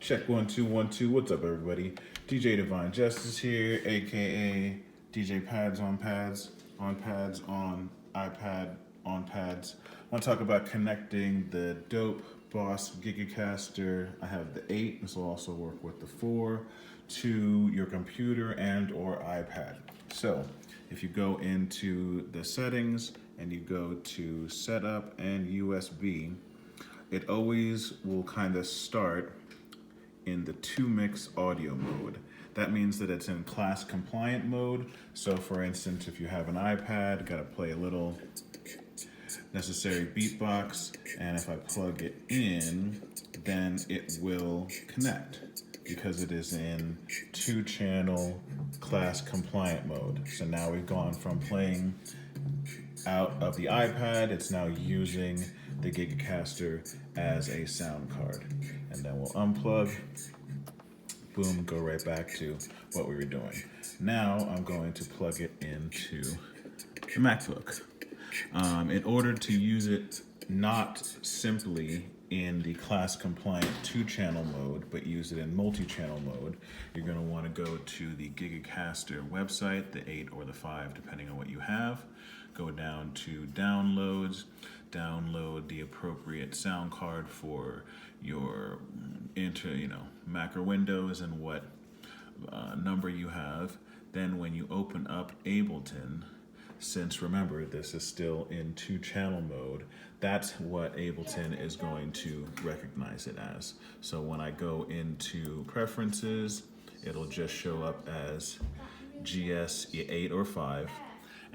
Check 1 2 1 2. What's up, everybody? DJ Divine Justice here, aka DJ Pads, on pads, on iPad, on pads. I want to talk about connecting the dope Boss Gigcaster. I have the 8. This will also work with the 4 to your computer and or iPad. So if you go into the settings and you go to setup and USB, it always will kind of start in the 2-mix audio mode. That means that it's in class compliant mode. So for instance, if you have an iPad, gotta play a little necessary beatbox, and if I plug it in, then it will connect because it is in 2-channel class compliant mode. So now we've gone from playing out of the iPad, it's now using the Gigcaster as a sound card. And then we'll unplug, boom, go right back to what we were doing. Now I'm going to plug it into the MacBook. In order to use it not simply in the class compliant 2-channel mode, but use it in multi-channel mode, you're going to want to go to the Gigcaster website, the 8 or the 5, depending on what you have. Go down to downloads, download the appropriate sound card for your Mac or Windows and what number you have. Then when you open up Ableton, since remember this is still in 2-channel mode, that's what Ableton is going to recognize it as. So when I go into preferences, it'll just show up as GS 8 or 5.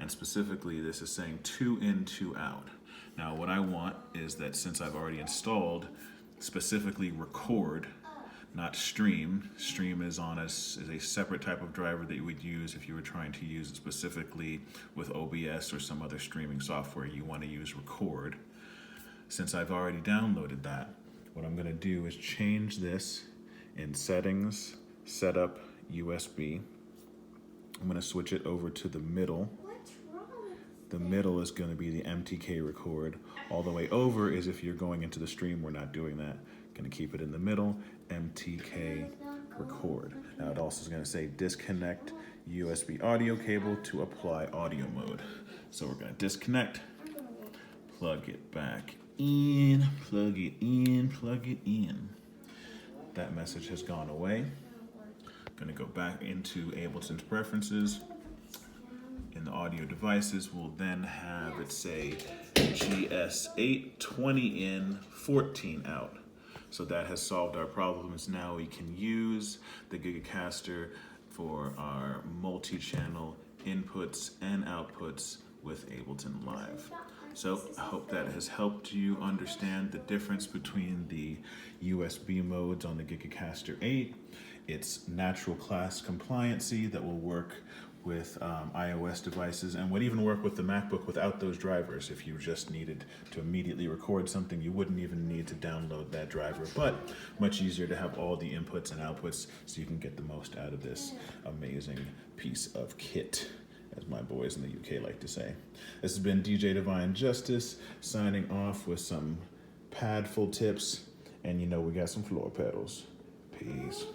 And specifically, this is saying 2 in, 2 out. Now, what I want is that since I've already installed, specifically record, not stream. Stream is a separate type of driver that you would use if you were trying to use it specifically with OBS or some other streaming software. You want to use record. Since I've already downloaded that, what I'm going to do is change this in settings, setup, USB. I'm going to switch it over to the middle. The middle is going to be the MTK record. All the way over is if you're going into the stream. We're not doing that. Going to keep it in the middle, MTK record. Now it also is going to say disconnect USB audio cable to apply audio mode. So we're going to disconnect, plug it back in, plug it in, plug it in. That message has gone away. Going to go back into Ableton's preferences. In the audio devices, we'll then have it say GS8 20 in, 14 out. So that has solved our problems. Now we can use the Gigcaster for our multi-channel inputs and outputs with Ableton Live. So I hope that has helped you understand the difference between the USB modes on the Gigcaster 8. It's natural class compliancy that will work with iOS devices and would even work with the MacBook without those drivers. If you just needed to immediately record something, you wouldn't even need to download that driver, but much easier to have all the inputs and outputs so you can get the most out of this amazing piece of kit, as my boys in the UK like to say. This has been DJ Divine Justice signing off with some padful tips, and we got some floor pedals. Peace.